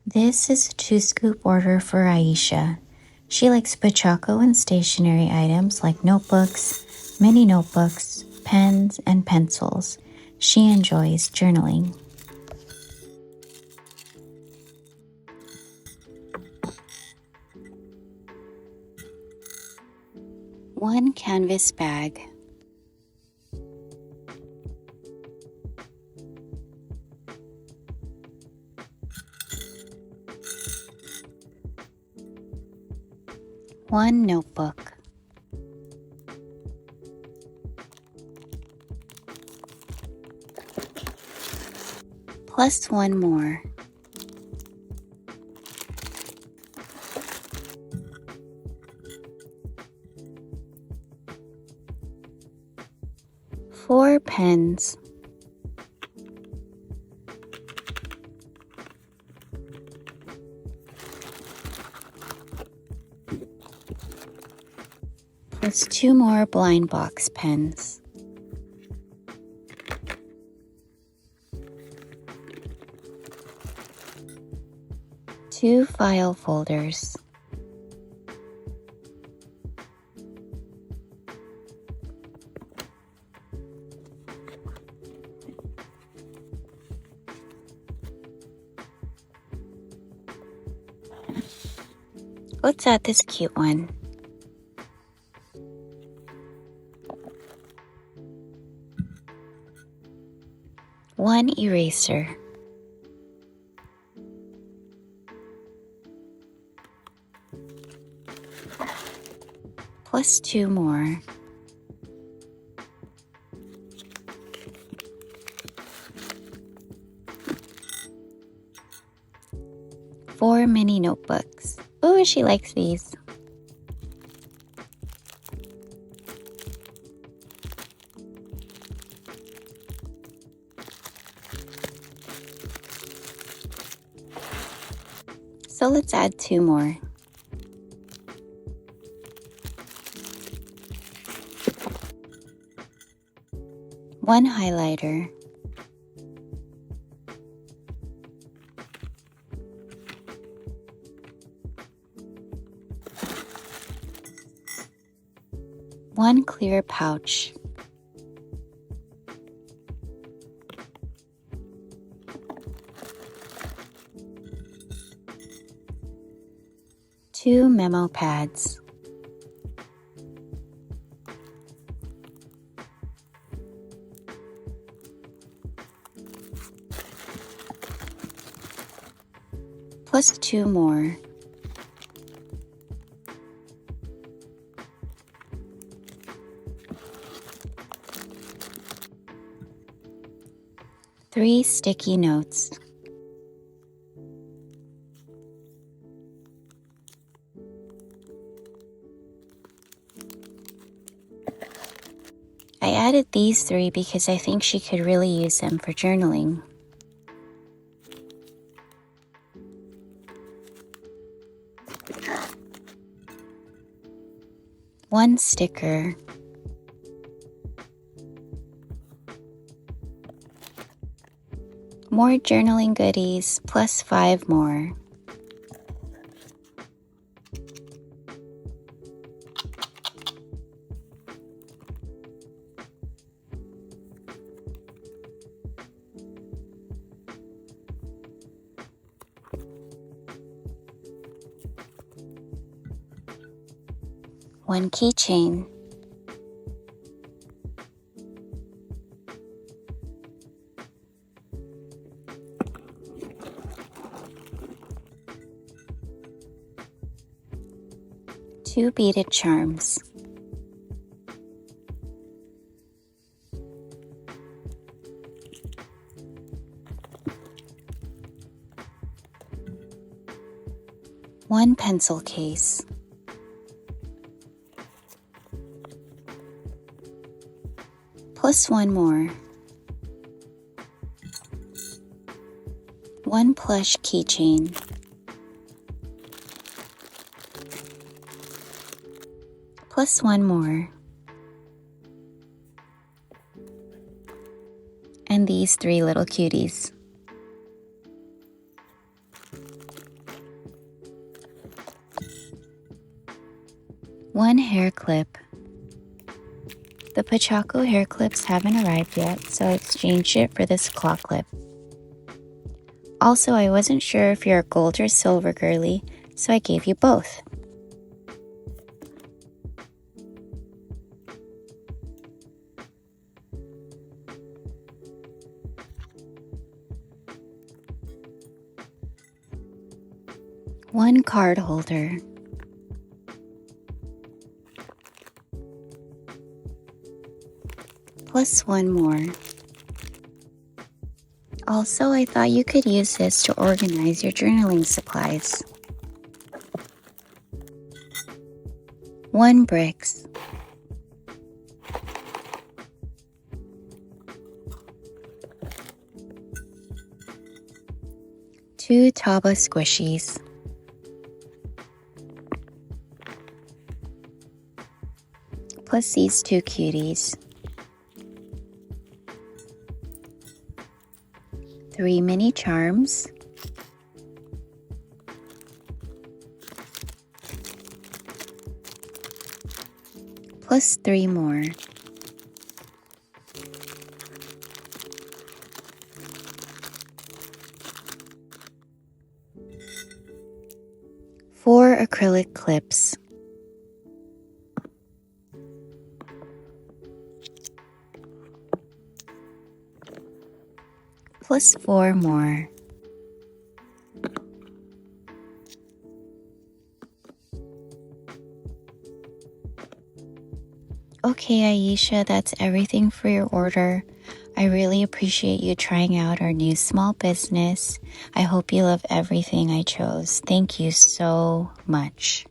This is a 2-scoop order for Iesha. She likes Pochacco and stationery items like notebooks, mini notebooks, pens, and pencils. She enjoys journaling. One canvas bag. One notebook. Plus one more. Four pens. Plus two more blind box pens. Two file folders. Let's add this cute one. One eraser. Plus two more. Four mini notebooks. Ooh, she likes these. So let's add two more. One highlighter. One clear pouch. Two memo pads. Plus two more. Three sticky notes. I added these three because I think she could really use them for journaling. One sticker. More journaling goodies, plus five more. One keychain. Two beaded charms. One pencil case. Plus one more. One plush keychain. Plus one more. And these three little cuties. 1 hair clip. The Pochacco hair clips haven't arrived yet, so I exchanged it for this claw clip. Also, I wasn't sure if you're a gold or silver girly, so I gave you both. One card holder. Plus 1 more. Also, I thought you could use this to organize your journaling supplies. 1 bricks. 2 Taba squishies. Plus these 2 cuties. 3 mini charms. Plus 3 more. Four acrylic clips. Plus 4 more. Okay, Iesha, that's everything for your order. I really appreciate you trying out our new small business. I hope you love everything I chose. Thank you so much.